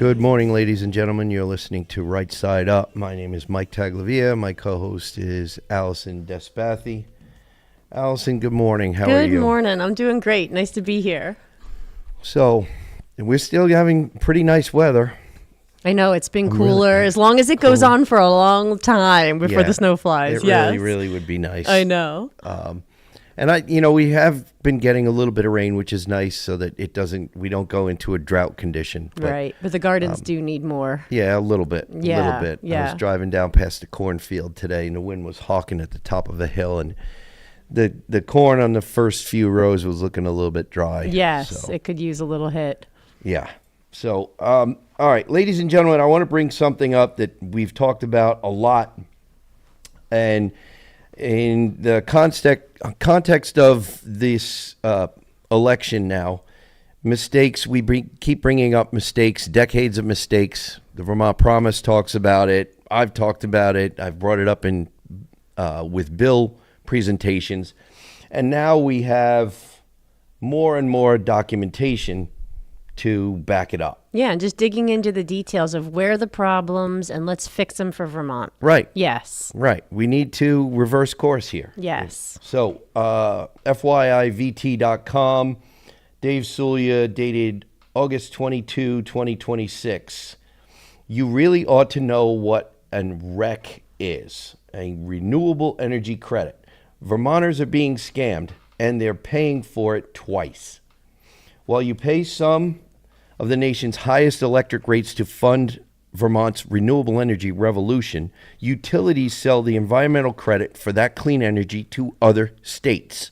Good morning, ladies and gentlemen. You're listening to Right Side Up. My name is Mike Taglavia. My co-host is Allison Despathi. Allison, good morning. How are you? Good morning. I'm doing great. Nice to be here. So, we're still having pretty nice weather. I know it's been cooler as long as it goes on for a long time before the snow flies. It really would be nice. I know. And we have been getting a little bit of rain, which is nice, so that we don't go into a drought condition. Right, but the gardens do need more. Yeah, a little bit. Yeah, I yeah. was driving down past the cornfield today, and the wind was hawking at the top of a hill, and the corn on the first few rows was looking a little bit dry. Yes, so it could use a little hit. Yeah. So, all right, ladies and gentlemen, I want to bring something up that we've talked about a lot, and in the context of this election now, mistakes, keep bringing up mistakes, decades of mistakes. The Vermont Promise talks about it. I've talked about it. I've brought it up with bill presentations. And now we have more and more documentation to back it up. Yeah, and just digging into the details of where the problems and let's fix them for Vermont. Right. Yes. Right. We need to reverse course here. Yes. So, FYIVT.com, Dave Sulia, dated August 22, 2026. You really ought to know what a REC is, a renewable energy credit. Vermonters are being scammed, and they're paying for it twice. While you pay some of the nation's highest electric rates to fund Vermont's renewable energy revolution, utilities sell the environmental credit for that clean energy to other states.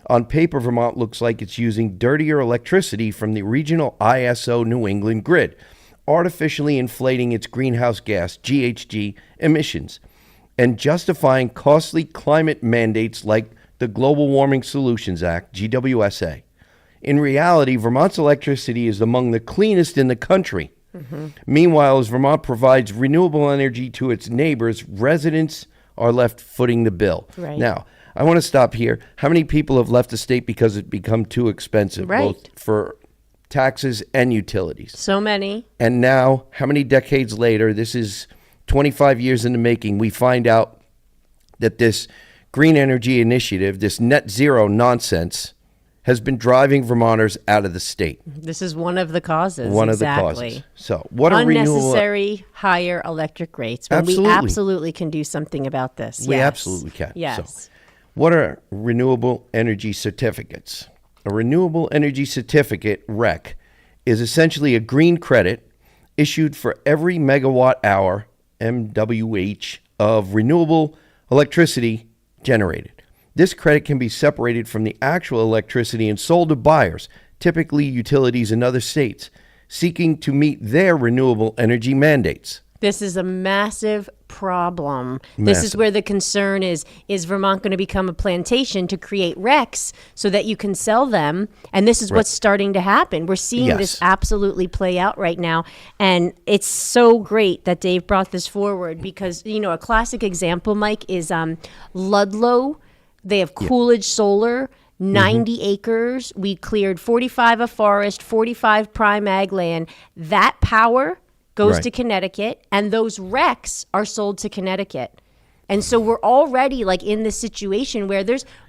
On paper, Vermont looks like it's using dirtier electricity from the regional ISO New England grid, artificially inflating its greenhouse gas, GHG, emissions, and justifying costly climate mandates like the Global Warming Solutions Act, GWSA. In reality, Vermont's electricity is among the cleanest in the country. Mm-hmm. Meanwhile, as Vermont provides renewable energy to its neighbors, residents are left footing the bill. Right. Now, I want to stop here. How many people have left the state because it become too expensive, both for taxes and utilities? So many. And now, how many decades later, this is 25 years in the making, we find out that this green energy initiative, this net zero nonsense, has been driving Vermonters out of the state. This is one of the causes. One of the causes. So, what are unnecessary higher electric rates? When we absolutely can do something about this. We absolutely can. Yes. So, what are renewable energy certificates? A renewable energy certificate, REC, is essentially a green credit issued for every megawatt hour, MWH, of renewable electricity generated. This credit can be separated from the actual electricity and sold to buyers, typically utilities in other states, seeking to meet their renewable energy mandates. This is a massive problem. This is where the concern is Vermont going to become a plantation to create RECs so that you can sell them? And this is what's starting to happen. We're seeing this absolutely play out right now. And it's so great that Dave brought this forward because, a classic example, Mike, is Ludlow. They have Coolidge Solar, 90 acres. We cleared 45 of forest, 45 prime ag land. That power goes to Connecticut, and those RECs are sold to Connecticut. And so we're already in this situation where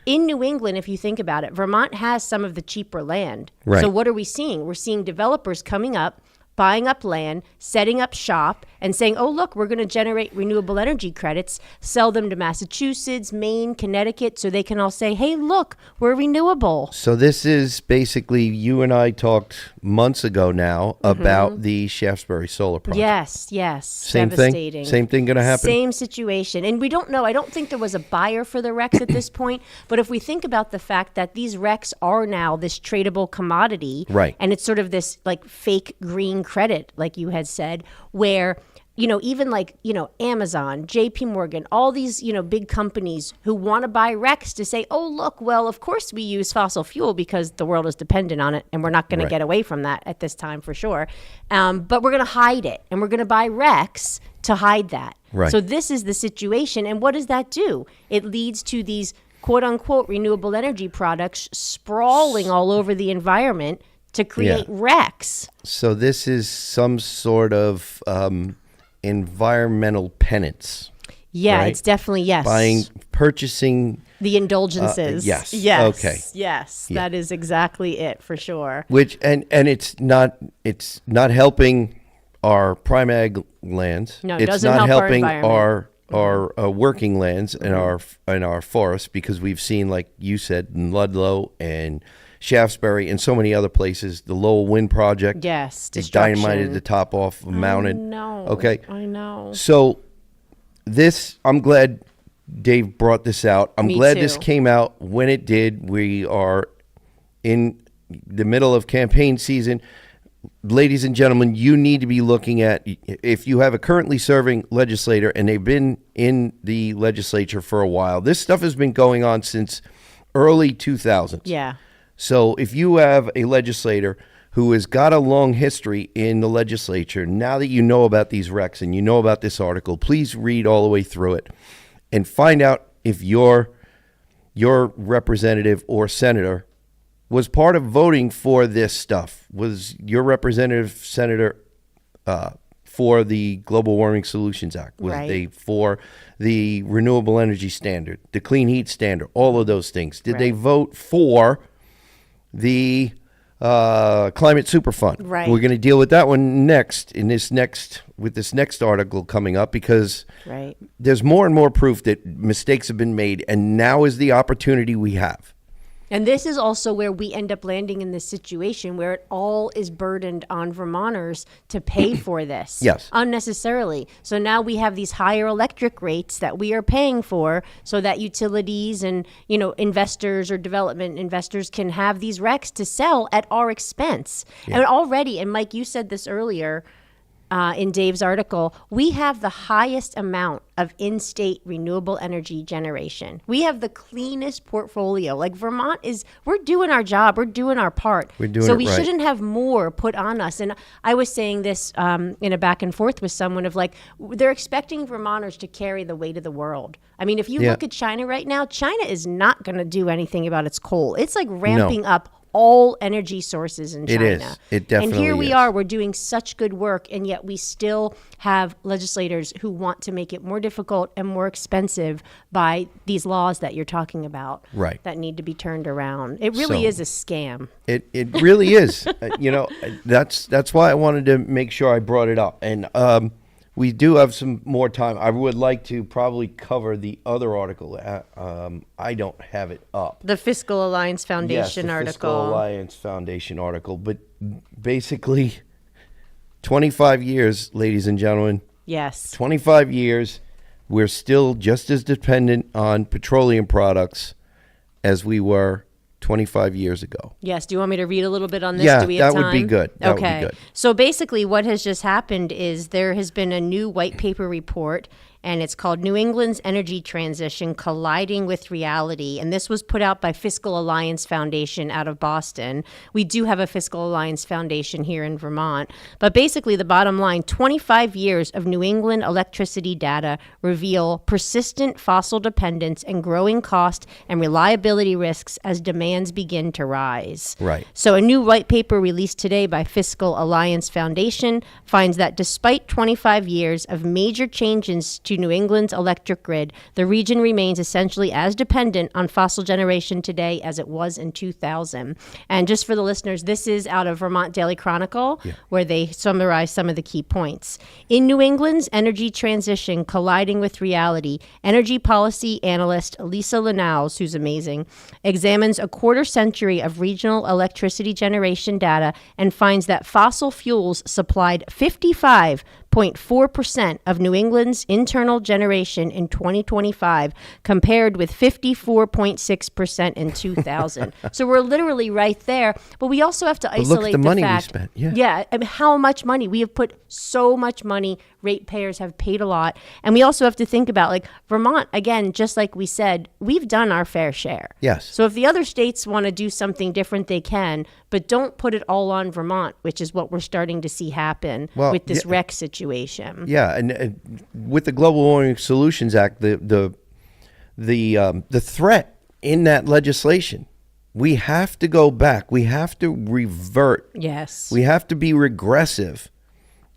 in New England, if you think about it, Vermont has some of the cheaper land. Right. So what are we seeing? We're seeing developers coming up, buying up land, setting up shop, and saying, oh, look, we're going to generate renewable energy credits, sell them to Massachusetts, Maine, Connecticut, so they can all say, hey, look, we're renewable. So this is basically, you and I talked months ago now about the Shaftesbury Solar Project. Yes. Same devastating. thing? Same thing going to happen? Same situation. And we don't know. I don't think there was a buyer for the RECs at this point. But if we think about the fact that these RECs are now this tradable commodity, and it's sort of this fake green credit, like you had said, where even Amazon, JP Morgan, all these, big companies who want to buy RECs to say, oh, look, well, of course we use fossil fuel because the world is dependent on it and we're not going to get away from that at this time for sure. But we're going to hide it and we're going to buy RECs to hide that. Right. So this is the situation. And what does that do? It leads to these quote unquote renewable energy products sprawling all over the environment, to create RECs. So this is some sort of environmental penance. Yeah, right? it's definitely, yes. Purchasing. The indulgences. Yes. Yes. Okay. Yes. Yeah. That is exactly it, for sure. Which, and it's not helping our prime lands. No, it it's doesn't not help our helping environment. our working lands and our forests, because we've seen, like you said, in Ludlow and Shaftesbury and so many other places, the Lowell Wind Project. Yes, They destruction. dynamited the top off of Mountain. No. Okay. I know. So I'm glad Dave brought this out. I'm Me glad too. this came out when it did. We are in the middle of campaign season. Ladies and gentlemen, you need to be looking at, if you have a currently serving legislator and they've been in the legislature for a while, this stuff has been going on since early 2000s. Yeah. So if you have a legislator who has got a long history in the legislature, now that you know about these RECs and you know about this article, please read all the way through it and find out if your representative or senator was part of voting for this stuff. Was your representative, senator, for the Global Warming Solutions Act? Was Right. they for the Renewable Energy Standard, the Clean Heat Standard, all of those things? Did they Right. vote for the Climate Superfund? Right. We're going to deal with that one next with this next article coming up, because Right. there's more and more proof that mistakes have been made, and now is the opportunity we have. And this is also where we end up landing in this situation where it all is burdened on Vermonters to pay for this. Yes. Unnecessarily. So now we have these higher electric rates that we are paying for so that utilities and, investors or development investors can have these RECs to sell at our expense. And already, and Mike, you said this earlier, in Dave's article, we have the highest amount of in-state renewable energy generation. We have the cleanest portfolio. Like Vermont we're doing our job. We're doing our part. We're doing so it we right. shouldn't have more put on us. And I was saying this in a back and forth with someone of like, they're expecting Vermonters to carry the weight of the world. I mean, if you look at China right now, China is not going to do anything about its coal. It's like ramping up all energy sources in China. It is. It definitely And here we is. are, we're doing such good work, and yet we still have legislators who want to make it more difficult and more expensive by these laws that you're talking about. Right. That need to be turned around. It really So- is a scam. It really is. That's why I wanted to make sure I brought it up. And we do have some more time. I would like to probably cover the other article. I don't have it up. The Fiscal Alliance Foundation the article. Fiscal Alliance Foundation article. But basically, 25 years, ladies and gentlemen, Yes. 25 years, we're still just as dependent on petroleum products as we were 25 years ago. Yes. Do you want me to read a little bit on this? Yeah, Do we have that would be time? good. That would be Okay. good. So basically, what has just happened is there has been a new white paper report, and it's called New England's Energy Transition Colliding with Reality. And this was put out by Fiscal Alliance Foundation out of Boston. We do have a Fiscal Alliance Foundation here in Vermont. But basically, the bottom line, 25 years of New England electricity data reveal persistent fossil dependence and growing cost and reliability risks as demands begin to rise. Right. So a new white paper released today by Fiscal Alliance Foundation finds that despite 25 years of major changes to New England's electric grid, the region remains essentially as dependent on fossil generation today as it was in 2000. And just for the listeners, this is out of Vermont Daily Chronicle, where they summarize some of the key points. In New England's energy transition colliding with reality, energy policy analyst Lisa Linaus, who's amazing, examines a quarter century of regional electricity generation data and finds that fossil fuels supplied 55.4% of New England's internal generation in 2025, compared with 54.6% in 2000. So we're literally right there. But we also have to isolate look at the money we fact. spent. Yeah. Yeah, I mean, how much money? We have put so much money. Ratepayers have paid a lot. And we also have to think about, like, Vermont, again, just like we said, we've done our fair share. Yes. So if the other states want to do something different, they can, but don't put it all on Vermont, which is what we're starting to see happen with this REC situation. Yeah, and with the Global Warming Solutions Act, the threat in that legislation we have to go back. We have to revert. Yes. We have to be regressive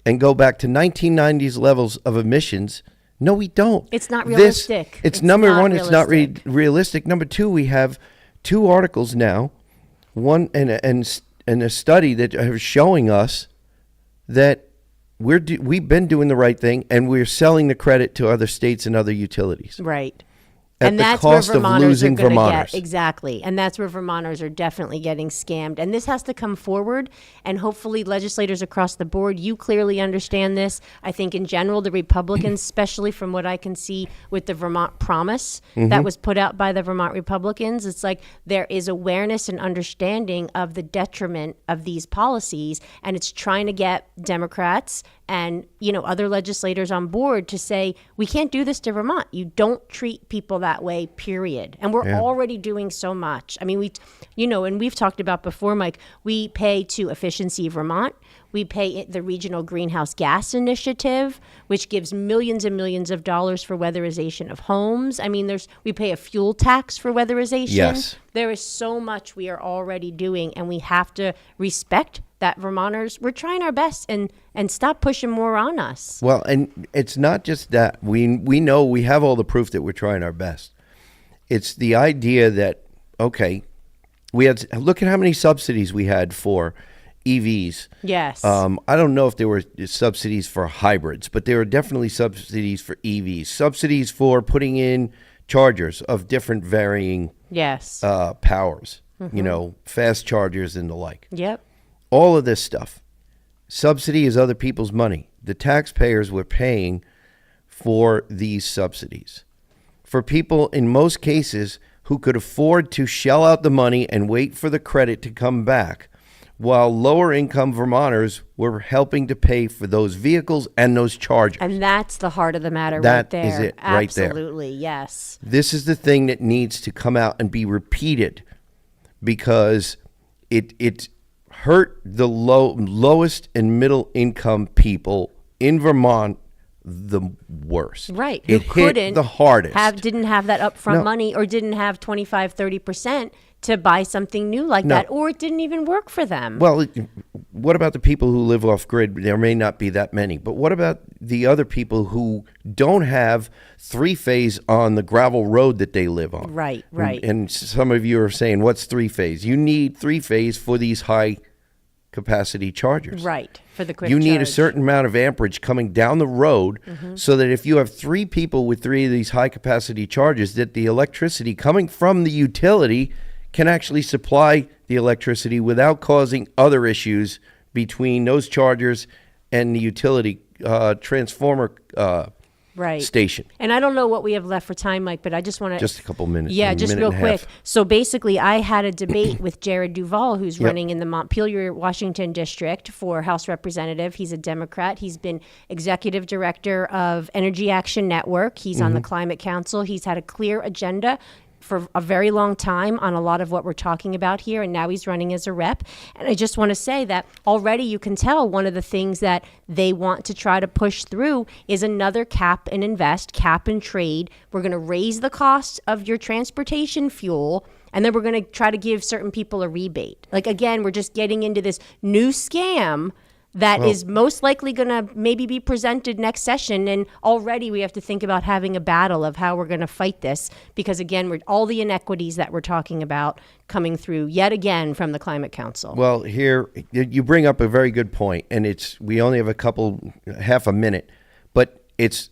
and go back to 1990s levels of emissions. No, we don't. It's not realistic. It's number not one, it's not realistic. realistic. Number two, we have 2 articles now, one and a study that are showing us that we've been doing the right thing, and we're selling the credit to other states and other utilities. Right. At And the that's cost where of Vermonters losing are going to Vermonters. get exactly, and that's where Vermonters are definitely getting scammed. And this has to come forward, and hopefully, legislators across the board, you clearly understand this. I think in general, the Republicans, especially from what I can see with the Vermont Promise that was put out by the Vermont Republicans, it's like there is awareness and understanding of the detriment of these policies, and it's trying to get Democrats and other legislators on board to say we can't do this to Vermont. You don't treat people that way, period. And we're already doing so much. I mean, and we've talked about before, Mike, we pay to Efficiency Vermont. We pay the Regional Greenhouse Gas Initiative, which gives millions and millions of dollars for weatherization of homes. I mean, we pay a fuel tax for weatherization. Yes. There is so much we are already doing, and we have to respect that Vermonters, we're trying our best and stop pushing more on us. Well, and it's not just that. We know we have all the proof that we're trying our best. It's the idea that, okay, look at how many subsidies we had for EVs. Yes. I don't know if there were subsidies for hybrids, but there were definitely subsidies for EVs, subsidies for putting in chargers of different varying yes. powers, fast chargers and the like. Yep. All of this stuff. Subsidy is other people's money. The taxpayers were paying for these subsidies. For people, in most cases, who could afford to shell out the money and wait for the credit to come back, while lower income Vermonters were helping to pay for those vehicles and those chargers. And that's the heart of the matter That right there. is it right there. Absolutely, yes. This is the thing that needs to come out and be repeated, because it hurt the lowest and middle income people in Vermont the worst. Right. It hit the hardest. Didn't have that upfront No. money, or didn't have 25, 30% to buy something new like that, or it didn't even work for them. Well, what about the people who live off grid? There may not be that many, but what about the other people who don't have 3-phase on the gravel road that they live on? Right. And some of you are saying, what's 3-phase? You need 3-phase for these high capacity chargers. Right, for the quick You need a charge. certain amount of amperage coming down the road, so that if you have 3 people with 3 of these high capacity chargers, that the electricity coming from the utility can actually supply the electricity without causing other issues between those chargers and the utility transformer right. station. And I don't know what we have left for time, Mike, but I just want to... Just a couple minutes. Yeah, a just minute real and a quick. half. So basically, I had a debate with Jared Duval, who's running in the Montpelier, Washington district for House Representative. He's a Democrat. He's been executive director of Energy Action Network. He's on the Climate Council. He's had a clear agenda for a very long time on a lot of what we're talking about here, and now he's running as a rep. And I just want to say that already you can tell one of the things that they want to try to push through is another cap and invest, cap and trade. We're going to raise the cost of your transportation fuel, and then we're going to try to give certain people a rebate. Like, again, we're just getting into this new scam that is most likely going to maybe be presented next session. And already we have to think about having a battle of how we're going to fight this, because, again, we're all the inequities that we're talking about coming through yet again from the Climate Council. Well, here you bring up a very good point, and we only have half a minute, but it's,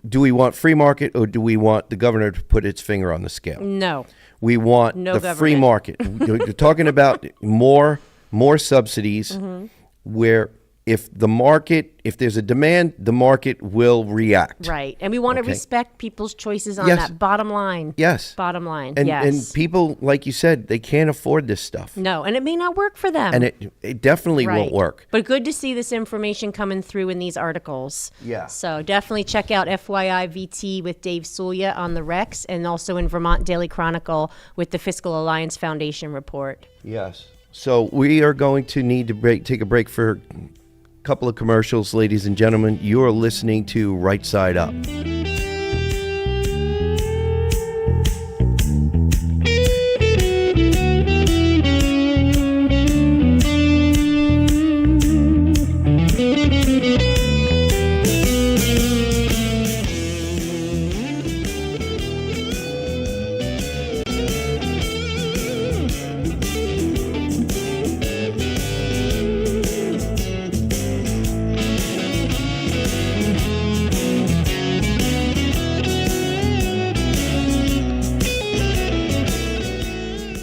do we want free market, or do we want the governor to put its finger on the scale? No. We want No the free government. market. You're talking about more subsidies, where if there's a demand, the market will react. Right. And we want to Okay. respect people's choices on Yes. that bottom line. Yes. Bottom line. And yes. and people, like you said, they can't afford this stuff. No, and it may not work for them. And it definitely Right. won't work. But good to see this information coming through in these articles. Yeah. So definitely check out FYI VT with Dave Sulia on the Rex, and also in Vermont Daily Chronicle with the Fiscal Alliance Foundation report. Yes. So we are going to need to take a break for a couple of commercials, ladies and gentlemen. You are listening to Right Side Up.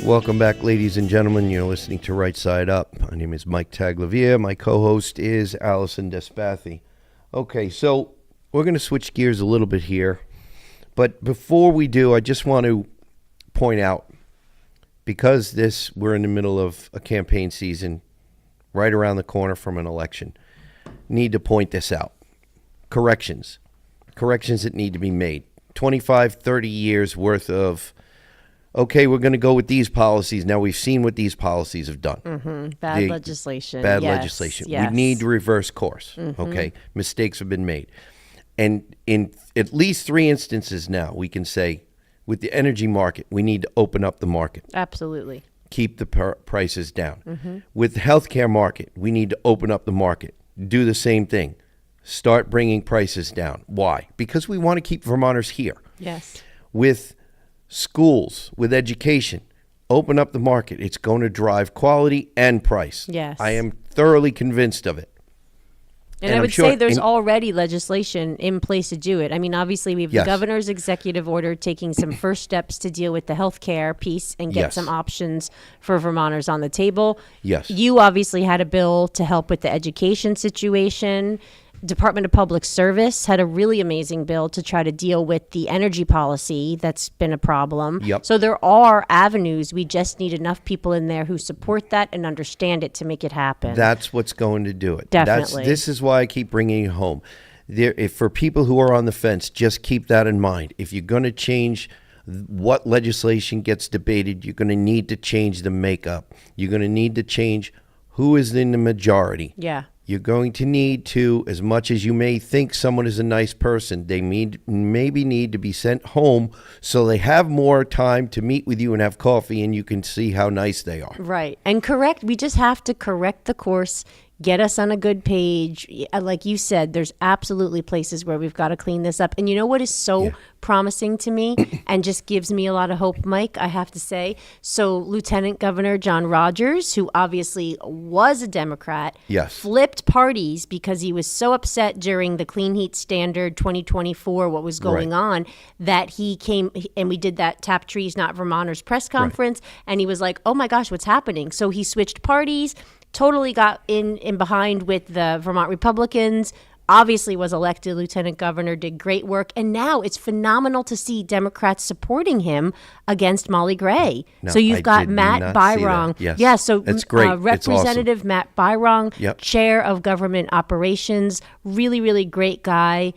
Welcome back, ladies and gentlemen. You're listening to Right Side Up. My name is Mike Taglavia. My co-host is Allison Despathi. Okay, so we're going to switch gears a little bit here. But before we do, I just want to point out, because we're in the middle of a campaign season, right around the corner from an election, need to point this out. Corrections that need to be made. 25, 30 years worth of, okay, we're going to go with these policies. Now we've seen what these policies have done. Bad legislation. Bad Yes, legislation. yes. We need to reverse course. Okay, mistakes have been made. And in at least 3 instances now, we can say, with the energy market, we need to open up the market. Absolutely. Keep the prices down. With the healthcare market, we need to open up the market. Do the same thing. Start bringing prices down. Why? Because we want to keep Vermonters here. Yes. With schools, with education, open up the market. It's going to drive quality and price. Yes. I am thoroughly convinced of it. And I I'm would sure say there's already legislation in place to do it. I mean, obviously, we have Yes. the governor's executive order taking some first steps to deal with the healthcare piece and get Yes. some options for Vermonters on the table. Yes. You obviously had a bill to help with the education situation. Department of Public Service had a really amazing bill to try to deal with the energy policy that's been a problem. Yep. So there are avenues. We just need enough people in there who support that and understand it to make it happen. That's what's going to do it. Definitely. This is why I keep bringing it home. If for people who are on the fence, just keep that in mind. If you're going to change what legislation gets debated, you're going to need to change the makeup. You're going to need to change who is in the majority. Yeah. You're going to need to, as much as you may think someone is a nice person, they maybe need to be sent home so they have more time to meet with you and have coffee and you can see how nice they are. Right. And we just have to correct the course, get us on a good page. Like you said, there's absolutely places where we've got to clean this up. And you know what is so promising to me and just gives me a lot of hope, Mike, I have to say? So Lieutenant Governor John Rogers, who obviously was a Democrat, Yes. flipped parties because he was so upset during the Clean Heat Standard 2024, what was going on, that he came and we did that Tap Trees Not Vermonters press conference. And he was like, oh my gosh, what's happening? So he switched parties, totally got in behind with the Vermont Republicans, obviously was elected lieutenant governor, did great work. And now it's phenomenal to see Democrats supporting him against Molly Gray. No, so you've I got did Matt not see Byrong. that. Yes. Yeah, so That's great. It's Representative awesome. Matt Byrong, Yep. chair of government operations, really, really great guy.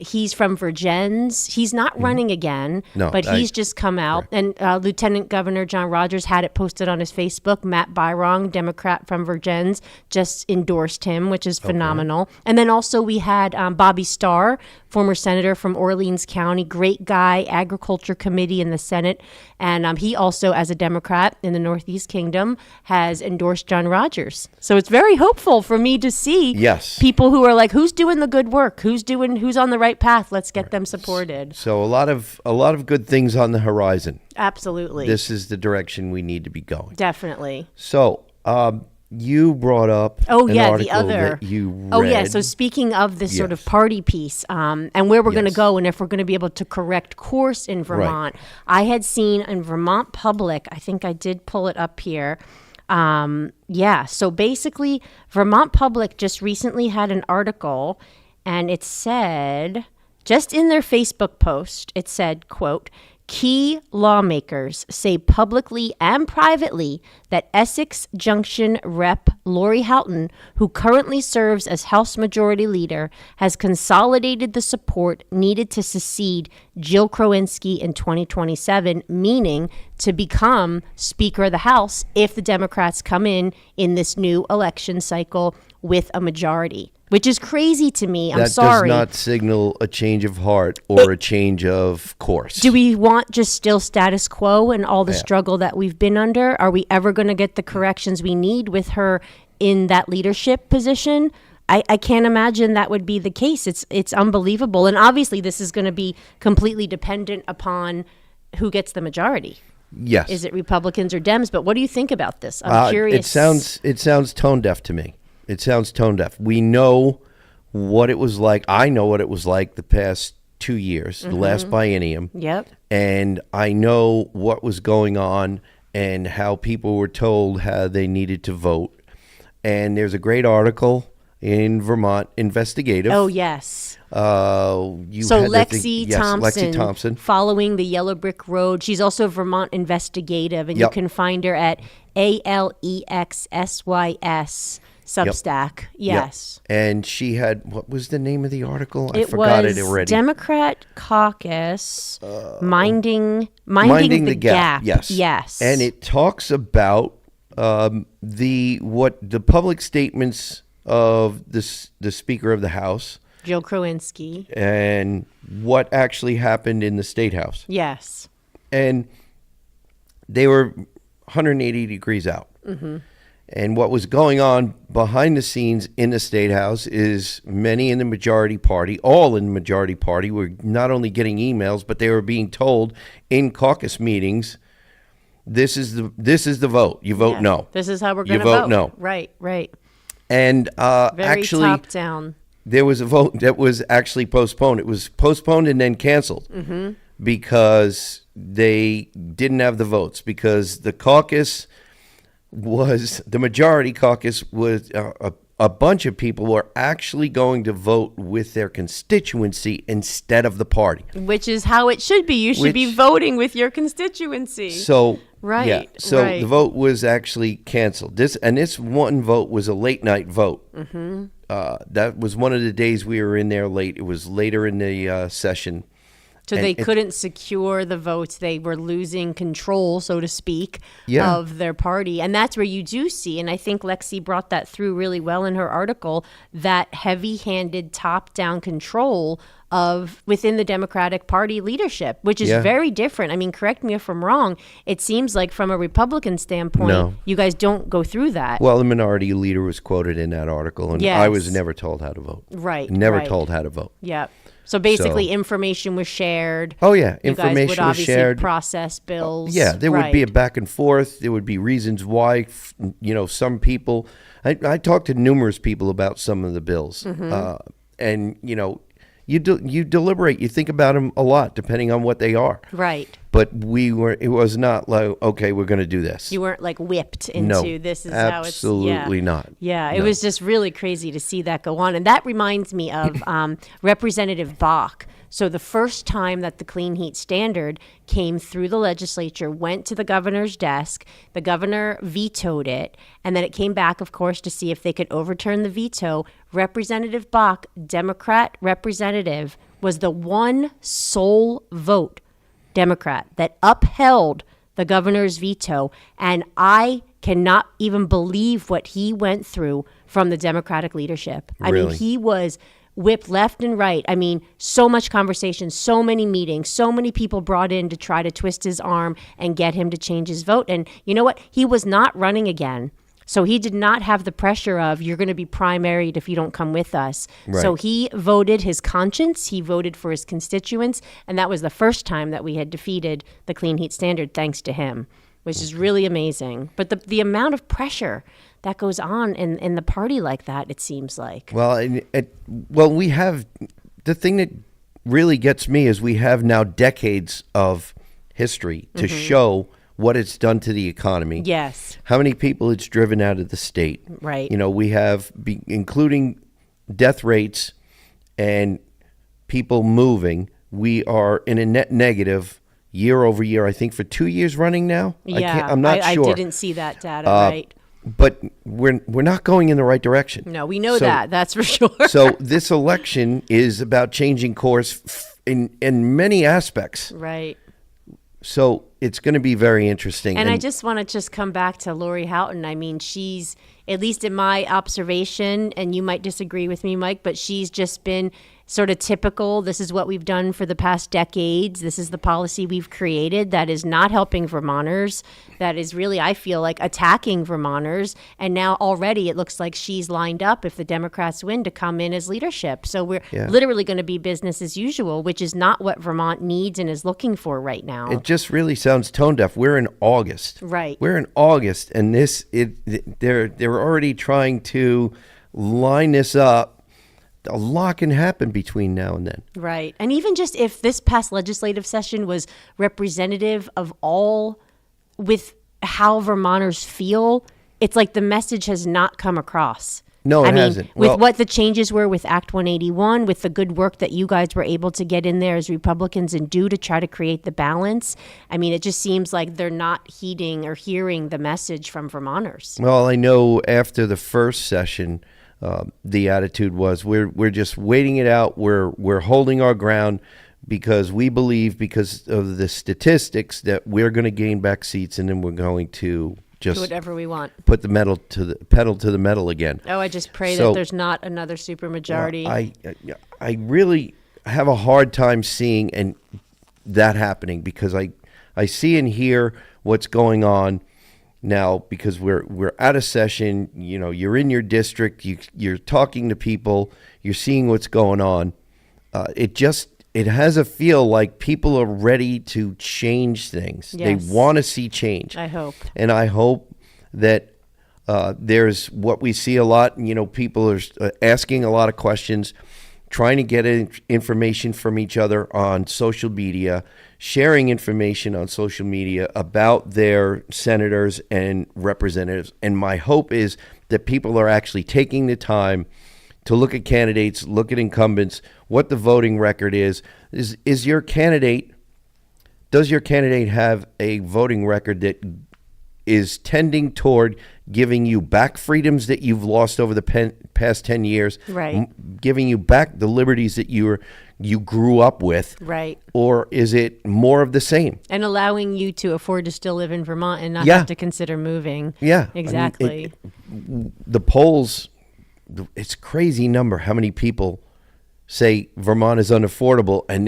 He's from Vergennes. He's not running again, No, but he's just come out. And Lieutenant Governor John Rogers had it posted on his Facebook. Matt Byrong, Democrat from Vergennes, just endorsed him, which is phenomenal. And then also we had Bobby Starr, former senator from Orleans County, great guy, Agriculture Committee in the Senate. And he also, as a Democrat in the Northeast Kingdom, has endorsed John Rogers. So it's very hopeful for me to see Yes. people who are like, who's doing the good work? Who's on the right path? Let's get them supported. So a lot of good things on the horizon. Absolutely. This is the direction we need to be going. Definitely. So, you brought up Oh, an yeah, the article other. that you read. Oh, yeah. So speaking of this sort of Yes. party piece and where we're going to Yes. go and if we're going to be able to correct course in Vermont, I had seen in Vermont Public, I think I did pull it up here. So basically, Vermont Public just recently had an article and it said, just in their Facebook post, it said, quote, key lawmakers say publicly and privately that Essex Junction Rep. Lori Houghton, who currently serves as House Majority Leader, has consolidated the support needed to succeed Jill Krowinski in 2027, meaning to become Speaker of the House if the Democrats come in this new election cycle with a majority. Which is crazy to me. I'm sorry. That does not signal a change of heart or a change of course. Do we want just still status quo and all the struggle that we've been under? Are we ever going to get the corrections we need with her in that leadership position? I can't imagine that would be the case. It's unbelievable. And obviously this is going to be completely dependent upon who gets the majority. Yes. Is it Republicans or Dems? But what do you think about this? I'm curious. It sounds tone deaf to me. It sounds tone deaf. We know what it was like. I know what it was like the past 2 years, the last biennium. Yep. And I know what was going on and how people were told how they needed to vote. And there's a great article in Vermont Investigative. Oh, yes. You So had Lexi yes, Thompson, Lexi Thompson, following the Yellow Brick Road. She's also Vermont Investigative, and you Yep. can find her at ALEXSYS Substack. Yes. Yep. And she had, what was the name of the article? I It forgot was it already. Democrat Caucus minding the gap. Yes. Yes. And it talks about what the public statements of the Speaker of the House Joe Krowinski. and what actually happened in the State House. Yes. And they were 180 degrees out. Mm-hmm. And what was going on behind the scenes in the State House is many in the majority party, all in the majority party, were not only getting emails, but they were being told in caucus meetings, this is the vote. You vote no. This is how we're going to vote no. Right, right. And Very actually, top down. there was a vote that was actually postponed. It was postponed and then canceled because they didn't have the votes, because the caucus was, the majority caucus was, a bunch of people were actually going to vote with their constituency instead of the party. Which is how it should be. You should be voting with your constituency. So, Right, yeah. So right. the vote was actually canceled. This one vote was a late night vote. Mm-hmm. That was one of the days we were in there late. It was later in the session. So they couldn't secure the votes. They were losing control, so to speak, Yeah. of their party. And that's where you do see, and I think Lexi brought that through really well in her article, that heavy-handed top-down control of within the Democratic Party leadership, which is Yeah. very different. I mean, correct me if I'm wrong. It seems like from a Republican standpoint, No. you guys don't go through that. Well, the minority leader was quoted in that article, and I was Yes. never told how to vote. Right, Never right. told how to vote. Yeah. So basically, So- information was shared. Oh, yeah. You guys would Information was obviously shared. process bills. Yeah, there would be a Right. back and forth. There would be reasons why, some people. I talked to numerous people about some of the bills, Mm-hmm. and you deliberate. You think about them a lot, depending on what they are. Right. But it was not like, okay, we're going to do this. You weren't like whipped into No, this is how it's. absolutely not. Yeah, it No. was just really crazy to see that go on. And that reminds me of Representative Bach. So the first time that the Clean Heat Standard came through the legislature, went to the governor's desk, the governor vetoed it, and then it came back, of course, to see if they could overturn the veto. Representative Bach, Democrat representative, was the one sole vote Democrat that upheld the governor's veto. And I cannot even believe what he went through from the Democratic leadership. I mean, Really? he was whipped left and right. I mean, so much conversation, so many meetings, so many people brought in to try to twist his arm and get him to change his vote. And you know what? He was not running again. So he did not have the pressure of, you're going to be primaried if you don't come with us. Right. So he voted his conscience. He voted for his constituents. And that was the first time that we had defeated the Clean Heat Standard thanks to him, which is really amazing. But the amount of pressure that goes on in the party like that, it seems like. Well, we have, the thing that really gets me is we have now decades of history to show what it's done to the economy. Yes. How many people it's driven out of the state. Right. We have, including death rates and people moving, we are in a net negative year over year, I think for 2 years running now. Yeah, I'm not sure. I didn't see that data, right? But we're not going in the right direction. No, we know So- that. That's for sure. So this election is about changing course in many aspects. Right. So it's going to be very interesting. And I just want to come back to Lori Houghton. I mean, she's, at least in my observation, and you might disagree with me, Mike, but she's just been sort of typical. This is what we've done for the past decades. This is the policy we've created that is not helping Vermonters. That is really, I feel like, attacking Vermonters. And now already it looks like she's lined up, if the Democrats win, to come in as leadership. So we're literally going to be business as usual, which is not what Vermont needs and is looking for right now. It just really sounds tone deaf. We're in August. Right. We're in August, and they're already trying to line this up. A lot can happen between now and then. Right. And even just if this past legislative session was representative of all with how Vermonters feel, it's like the message has not come across. No, it hasn't. With what the changes were with Act 181, with the good work that you guys were able to get in there as Republicans and do to try to create the balance, I mean, it just seems like they're not heeding or hearing the message from Vermonters. Well, I know after the first session, the attitude was we're just waiting it out. We're holding our ground because we believe, because of the statistics, that we're going to gain back seats, and then we're going to just Do whatever we want. put the pedal to the metal again. Oh, I just pray So- that there's not another supermajority. I really have a hard time seeing that happening, because I see and hear what's going on now, because we're out of session. You know, you're in your district, you're talking to people, you're seeing what's going on. It has a feel like people are ready to change things. Yes. They want to see change. I hope. And I hope that there's what we see a lot. You know, people are asking a lot of questions, trying to get information from each other on social media, sharing information on social media about their senators and representatives. And my hope is that people are actually taking the time to look at candidates, look at incumbents, what the voting record is. Does your candidate have a voting record that is tending toward giving you back freedoms that you've lost over the past 10 years, Right. Giving you back the liberties that you grew up with, Right. or is it more of the same? And allowing you to afford to still live in Vermont and not Yeah. have to consider moving. Yeah, Exactly. The polls, it's a crazy number how many people say Vermont is unaffordable, and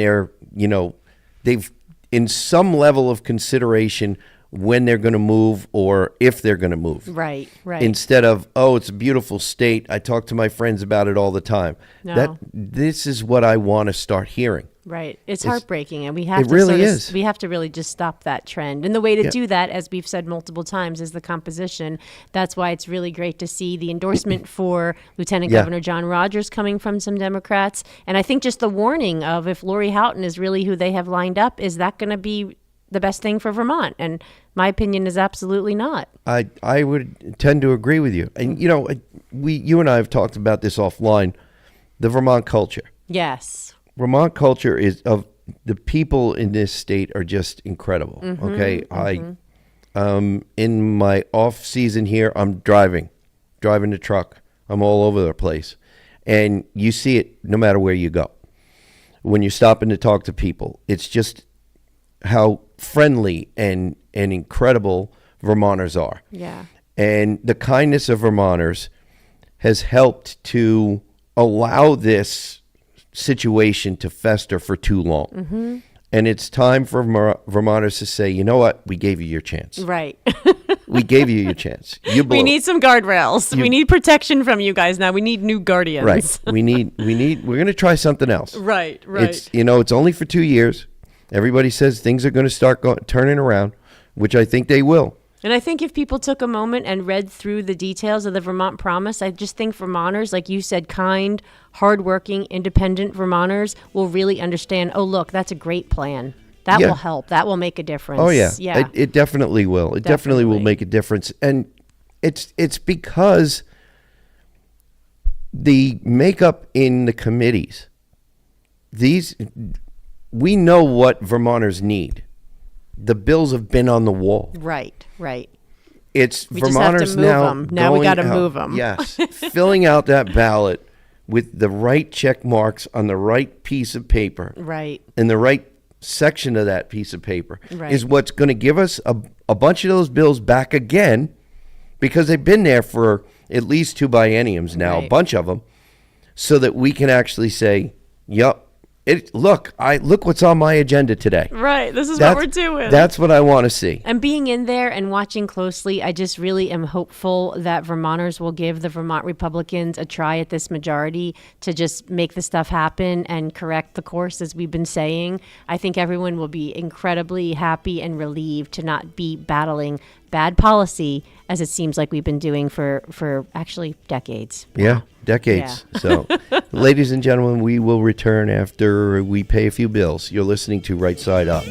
they've in some level of consideration when they're going to move or if they're going to move. Right. Instead of, oh, it's a beautiful state, I talk to my friends about it all the time. No. This is what I want to start hearing. Right. It's heartbreaking, and we have it to really is. we have to really just stop that trend. And the way to do that, as we've said multiple times, is the composition. That's why it's really great to see the endorsement for Lieutenant Governor John Rogers coming from some Democrats. And I think just the warning of, if Lori Houghton is really who they have lined up, is that going to be the best thing for Vermont? And my opinion is absolutely not. I would tend to agree with you. And you and I have talked about this offline, the Vermont culture. Yes. Vermont culture is of the people in this state are just incredible. Okay. In my off season here, I'm driving the truck. I'm all over the place, and you see it no matter where you go. When you're stopping to talk to people, it's just how friendly and incredible Vermonters are. Yeah. And the kindness of Vermonters has helped to allow this situation to fester for too long. And it's time for Vermonters to say, you know what? We gave you your chance. Right. We gave you your chance. You blew. We need some guardrails. We need protection from you guys now. We need new guardians. Right. We're going to try something else. Right. It's only for 2 years. Everybody says things are going to start turning around, which I think they will. And I think if people took a moment and read through the details of the Vermont Promise, I just think Vermonters, like you said, kind, hardworking, independent Vermonters will really understand, oh, look, that's a great plan. That will help. That will make a difference. Oh, yeah. Yeah. It definitely will. It definitely will make a difference. And it's because the makeup in the committees, we know what Vermonters need. The bills have been on the wall. Right. It's We Vermonters just have to move now. them. Now we got to move them. Yes, filling out that ballot with the right check marks on the right piece of paper, Right. in the right section of that piece of paper, Right. is what's going to give us a bunch of those bills back again, because they've been there for at least 2 bienniums now, a Right. bunch of them, so that we can actually say, "Yep, look what's on my agenda today." Right. This is what we're doing. That's what I want to see. And being in there and watching closely, I just really am hopeful that Vermonters will give the Vermont Republicans a try at this majority to just make the stuff happen and correct the course, as we've been saying. I think everyone will be incredibly happy and relieved to not be battling bad policy, as it seems like we've been doing for actually decades. Yeah, decades. Yeah. So, ladies and gentlemen, we will return after we pay a few bills. You're listening to Right Side Up.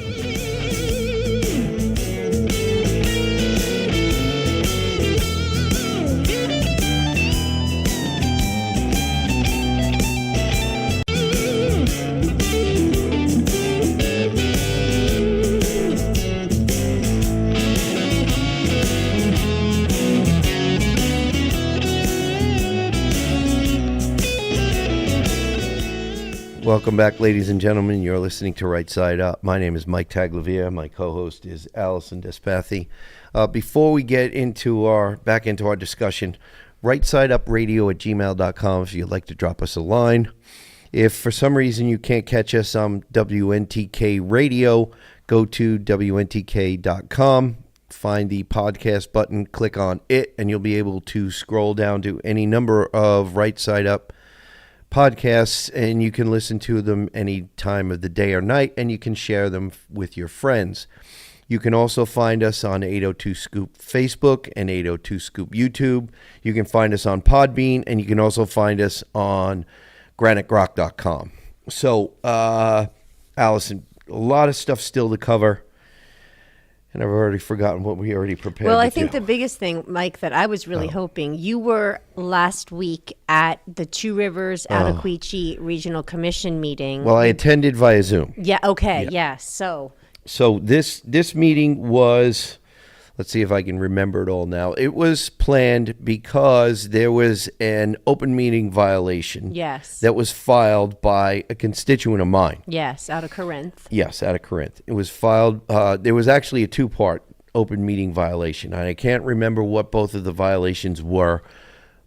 Welcome back, ladies and gentlemen. You're listening to Right Side Up. My name is Mike Taglavia. My co-host is Allison Despathy. Before we get back into our discussion, rightsideUpradio@gmail.com if you'd like to drop us a line. If for some reason you can't catch us on WNTK Radio, go to WNTK.com, find the podcast button, click on it, and you'll be able to scroll down to any number of Right Side Up podcasts, and you can listen to them any time of the day or night, and you can share them with your friends. You can also find us on 802 Scoop Facebook and 802 Scoop YouTube. You can find us on Podbean, and you can also find us on GraniteGrock.com. So, Allison, a lot of stuff still to cover. And I've already forgotten what we already prepared. Well, I think the biggest thing, Mike, that I was really hoping, you were last week at the Two Rivers Ottaquechee Regional Commission meeting. Well, I attended via Zoom. Yeah, okay, yes. So this meeting was, let's see if I can remember it all now. It was planned because there was an open meeting violation. Yes. That was filed by a constituent of mine. Yes, out of Corinth. Yes, out of Corinth. It was filed, there was actually a two-part open meeting violation. And I can't remember what both of the violations were,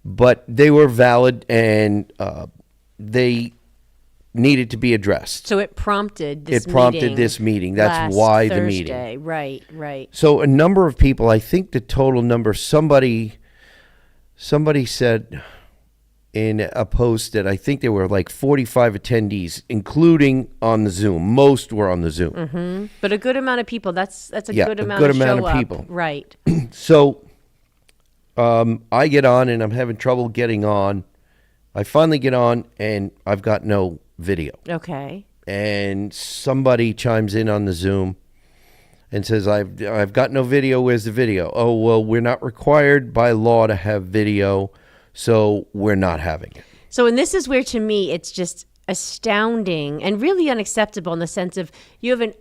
but they were valid and they needed to be addressed. So it prompted this meeting. It prompted this meeting. That's why the meeting. Thursday. Right. So a number of people, I think the total number, somebody said in a post that I think there were like 45 attendees, including on the Zoom. Most were on the Zoom. Mm-hmm. But a good amount of people. That's a good amount of people. Right. So I get on and I'm having trouble getting on. I finally get on and I've got no video. Okay. And somebody chimes in on the Zoom and says, I've got no video. Where's the video? Oh, well, we're not required by law to have video, so we're not having it. So, and this is where, to me, it's just astounding and really unacceptable in the sense of you have an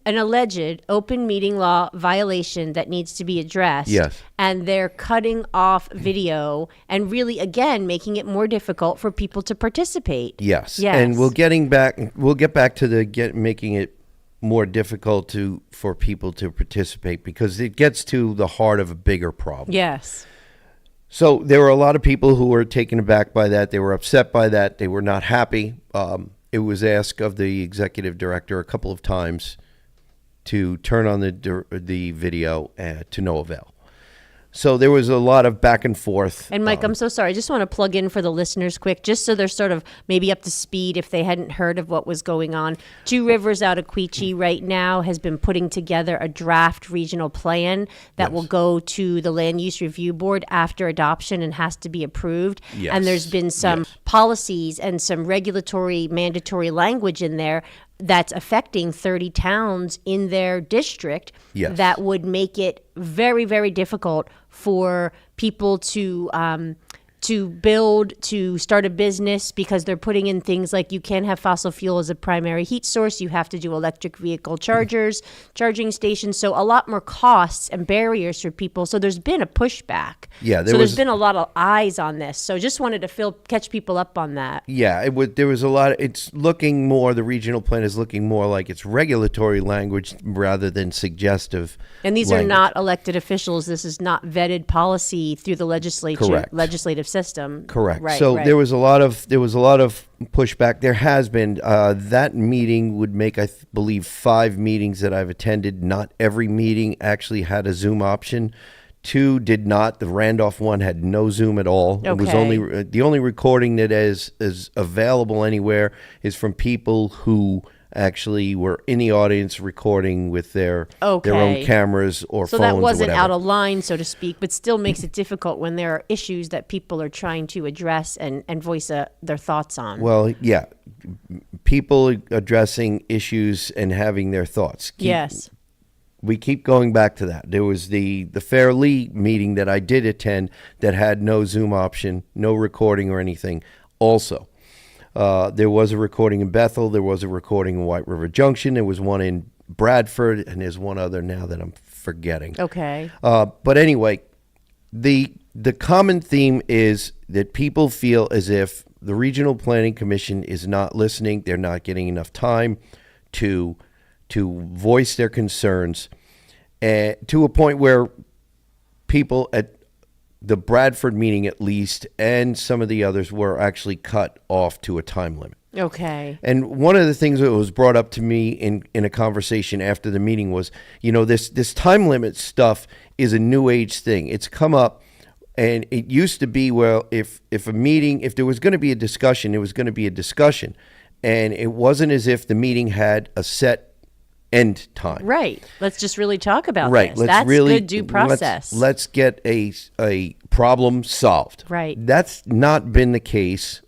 alleged open meeting law violation that needs to be addressed. Yes. And they're cutting off video and really, again, making it more difficult for people to participate. Yes. And we'll get back to making it more difficult for people to participate because it gets to the heart of a bigger problem. Yes. So there were a lot of people who were taken aback by that. They were upset by that. They were not happy. It was asked of the executive director a couple of times to turn on the video to no avail. So there was a lot of back and forth. And Mike, I'm so sorry. I just want to plug in for the listeners quick, just so they're sort of maybe up to speed if they hadn't heard of what was going on. Two Rivers Ottaquechee right now has been putting together a draft regional plan that will go to the Land Use Review Board after adoption and has to be approved. Yes. And there's been some policies and some regulatory mandatory language in there that's affecting 30 towns in their district that would make it very, very difficult for people to start a business because they're putting in things like you can't have fossil fuel as a primary heat source. You have to do electric vehicle charging stations. So a lot more costs and barriers for people. So there's been a pushback. Yeah, there's been a lot of eyes on this. So just wanted to catch people up on that. Yeah, there was a lot. It's looking more, the regional plan is looking more like it's regulatory language rather than suggestive. And these are not elected officials. This is not vetted policy through the legislative system. Correct. Right, so there was a lot of pushback. There has been that meeting would make I believe 5 meetings that I've attended. Not every meeting actually had a Zoom option. 2 did not. The Randolph one had no Zoom at all. Okay. It was only the only recording that is available anywhere is from people who actually were in the audience recording with their own cameras or phones. So that wasn't or whatever. out of line, so to speak, but still makes it difficult when there are issues that people are trying to address and voice their thoughts on. Well, yeah, people addressing issues and having their thoughts. Yes. We keep going back to that. There was the Fairleigh meeting that I did attend that had no Zoom option, no recording or anything also. There was a recording in Bethel. There was a recording in White River Junction. There was one in Bradford, and there's one other now that I'm forgetting. Okay. But anyway, the common theme is that people feel as if the Regional Planning Commission is not listening. They're not getting enough time to voice their concerns, to a point where people at the Bradford meeting, at least, and some of the others were actually cut off to a time limit. Okay. And one of the things that was brought up to me in a conversation after the meeting was, this time limit stuff is a new age thing. It's come up, and it used to be, well, if there was going to be a discussion, it was going to be a discussion. And it wasn't as if the meeting had a set end time. Right. Let's just really talk about Right. this. That's good due process. Let's get a problem solved. Right. That's not been the case.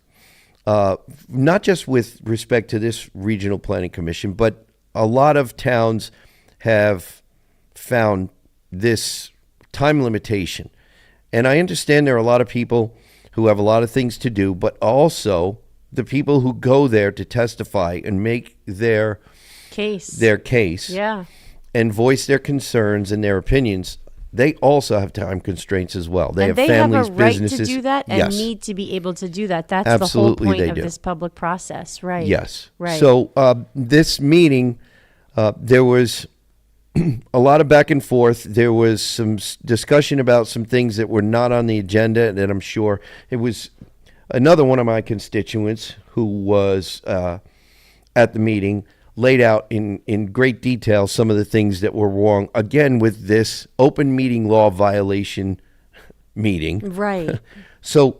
Not just with respect to this Regional Planning Commission, but a lot of towns have found this time limitation. And I understand there are a lot of people who have a lot of things to do, but also the people who go there to testify and make their case Yeah. and voice their concerns and their opinions, they also have time constraints as well. They have families, have a right businesses. to do that and Yes. need to be able to do that. That's Absolutely, the whole they point of do. this public process, right? Yes. Right. So this meeting, there was a lot of back and forth. There was some discussion about some things that were not on the agenda, and I'm sure it was another one of my constituents who was at the meeting laid out in great detail some of the things that were wrong, again, with this open meeting law violation meeting. Right. So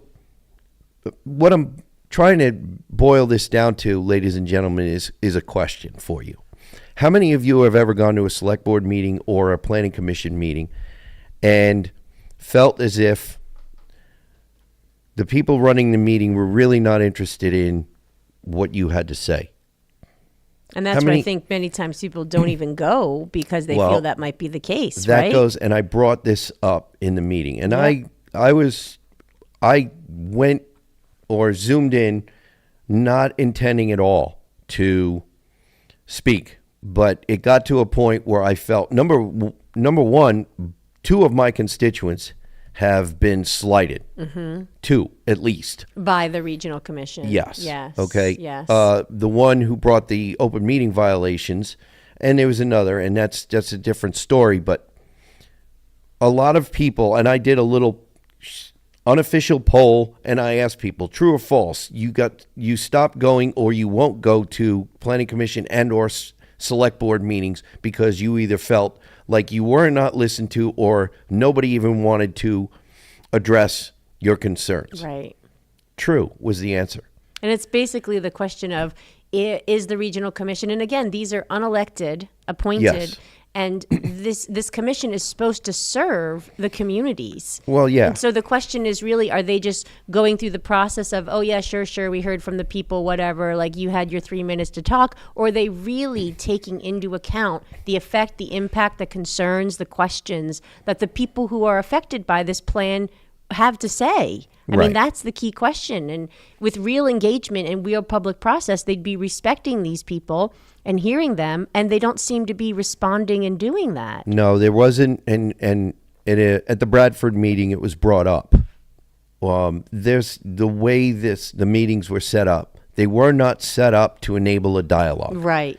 what I'm trying to boil this down to, ladies and gentlemen, is a question for you. How many of you have ever gone to a select board meeting or a planning commission meeting and felt as if the people running the meeting were really not interested in what you had to say? And that's why I think many times people don't even go because they feel that might be the case, that right? goes, and I brought this up in the meeting, and I went or zoomed in, not intending at all to speak, but it got to a point where I felt number one, two of my constituents have been slighted. Mm-hmm. Two, at least. By the regional commission. Yes. Yes. Okay. Yes. The one who brought the open meeting violations, and there was another, and that's a different story. But a lot of people, and I did a little unofficial poll, and I asked people, true or false, you stop going or you won't go to planning commission and or select board meetings because you either felt like you were not listened to or nobody even wanted to address your concerns. Right. True was the answer. And it's basically the question of, is the regional commission, and again, these are unelected, appointed, Yes. and this commission is supposed to serve the communities. Well, yeah. And so the question is really, are they just going through the process of, oh yeah, sure, we heard from the people, whatever, like you had your 3 minutes to talk, or are they really taking into account the effect, the impact, the concerns, the questions that the people who are affected by this plan have to say? I Right. mean, that's the key question. And with real engagement and real public process, they'd be respecting these people and hearing them, and they don't seem to be responding and doing that. No, there wasn't, and at the Bradford meeting, it was brought up. There's the way the meetings were set up. They were not set up to enable a dialogue. Right.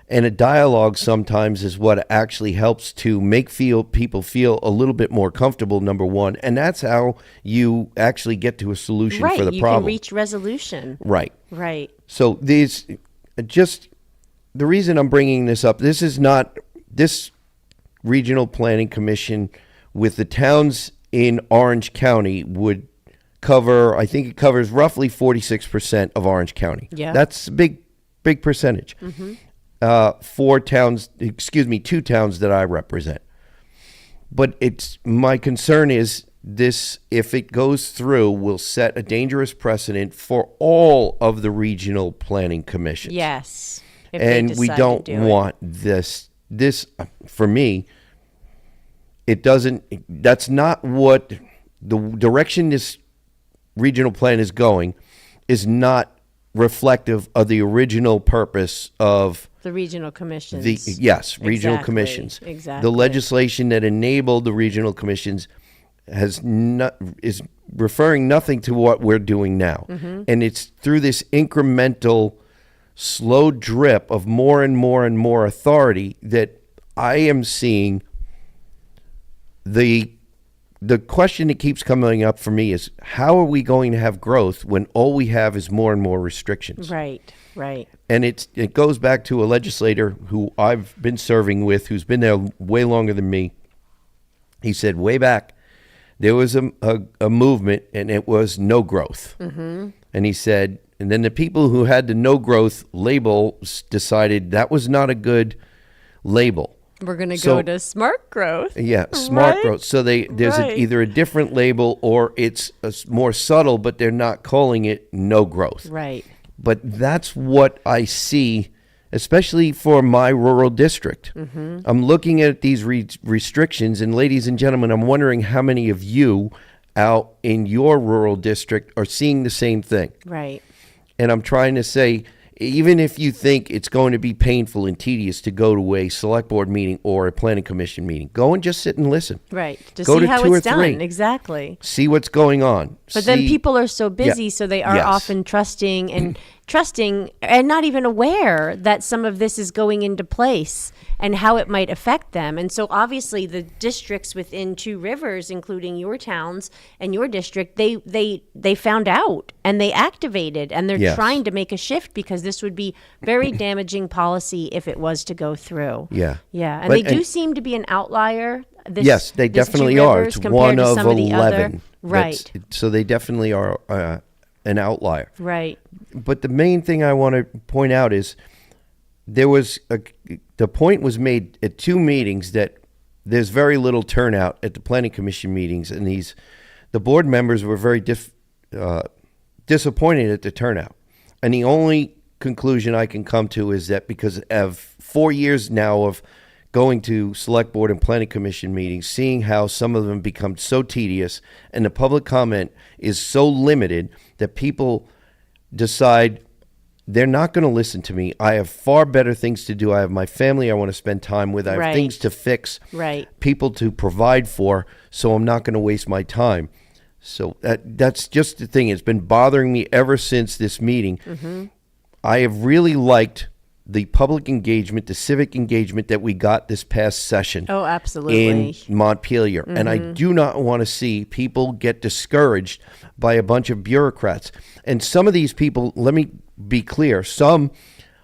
And a dialogue sometimes is what actually helps to make people feel a little bit more comfortable, number one. And that's how you actually get to a solution Right. for the You problem. can reach resolution. Right. Right. So the reason I'm bringing this up, this is not this regional planning commission with the towns in Orange County would cover, I think it covers roughly 46% of Orange County. Yeah. That's a big percentage. Mm-hmm. Two towns that I represent. But my concern is this, if it goes through, will set a dangerous precedent for all of the regional planning commissions. Yes. If they And we decide don't to do want this, for me, that's not what the direction this regional plan is going, is not reflective of the original purpose of the regional commissions. regional Exactly. commissions. Exactly. The legislation that enabled the regional commissions is referring nothing to what we're doing now. And it's through this incremental, slow drip of more and more and more authority that I am seeing the question that keeps coming up for me is, how are we going to have growth when all we have is more and more restrictions? Right. And it goes back to a legislator who I've been serving with, who's been there way longer than me. He said way back, there was a movement, and it was no growth. And he said, and then the people who had the no growth label decided that was not a good label. We're going to go to smart growth. Yeah, smart growth. So there's either a different label, or it's more subtle, but they're not calling it no growth. Right. But that's what I see, especially for my rural district. I'm looking at these restrictions, and ladies and gentlemen, I'm wondering how many of you out in your rural district are seeing the same thing. Right. And I'm trying to say, even if you think it's going to be painful and tedious to go to a select board meeting or a planning commission meeting, go and just sit and listen. Right. Just go see to how 2 or it's 3. done. Exactly. See what's going on. But then people are so busy, so they are often trusting and not even aware that some of this is going into place and how it might affect them. And so obviously the districts within Two Rivers, including your towns and your district, they found out and they activated, and they're trying to make a shift, because this would be very damaging policy if it was to go through. Yeah. And they do seem to be an outlier. Yes, they definitely are. It's one of 11. Right. So they definitely are an outlier. Right. But the main thing I want to point out is the point was made at 2 meetings that there's very little turnout at the planning commission meetings, and the board members were very disappointed at the turnout. And the only conclusion I can come to is that because of 4 years now of going to select board and planning commission meetings, seeing how some of them become so tedious and the public comment is so limited that people decide they're not going to listen to me. I have far better things to do. I have my family I want to spend time with. I have things to fix, people to provide for, so I'm not going to waste my time. So that's just the thing. It's been bothering me ever since this meeting. I have really liked the public engagement, the civic engagement that we got this past session. Oh, absolutely. In Montpelier. And I do not want to see people get discouraged by a bunch of bureaucrats. And some of these people, let me be clear, some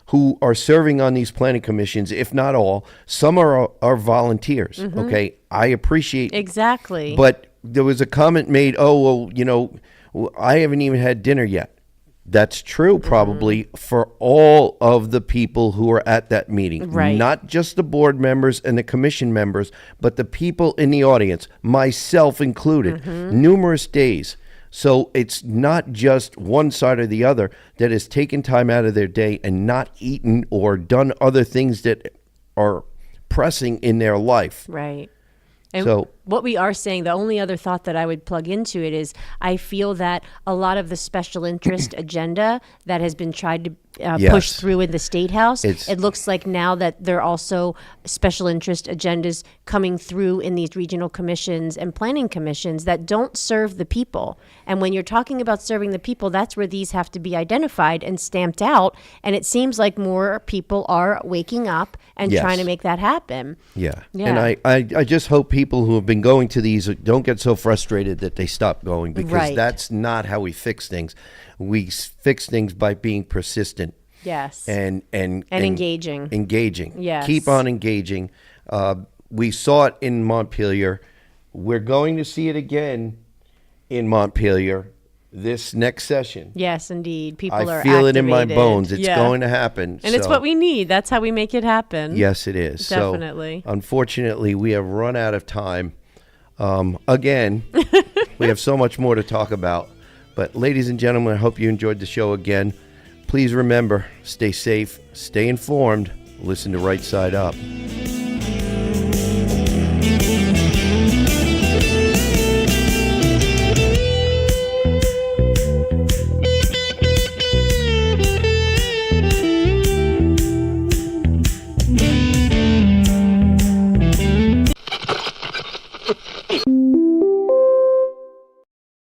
who are serving on these planning commissions, if not all, some are volunteers. Okay, I appreciate. Exactly. But there was a comment made, I haven't even had dinner yet. That's true, probably, for all of the people who are at that meeting. Right. Not just the board members and the commission members, but the people in the audience, myself included, numerous days. So it's not just one side or the other that has taken time out of their day and not eaten or done other things that are pressing in their life. Right. And what we are saying, the only other thought that I would plug into it is, I feel that a lot of the special interest agenda that has been tried to push through in the State House, it looks like now that there are also special interest agendas coming through in these regional commissions and planning commissions that don't serve the people. And when you're talking about serving the people, that's where these have to be identified and stamped out. And it seems like more people are waking up and trying to make that happen. Yeah. And I just hope people who have been going to these don't get so frustrated that they stop going, because that's not how we fix things. We fix things by being persistent. Yes. And engaging. Engaging. Yes. Keep on engaging. We saw it in Montpelier. We're going to see it again in Montpelier this next session. Yes, indeed. People are I feel activated. it in my bones. It's going to happen. And it's what we need. That's how we make it happen. Yes, it is. Definitely. So, unfortunately, we have run out of time. Again, we have so much more to talk about. But ladies and gentlemen, I hope you enjoyed the show again. Please remember, stay safe, stay informed, listen to Right Side Up.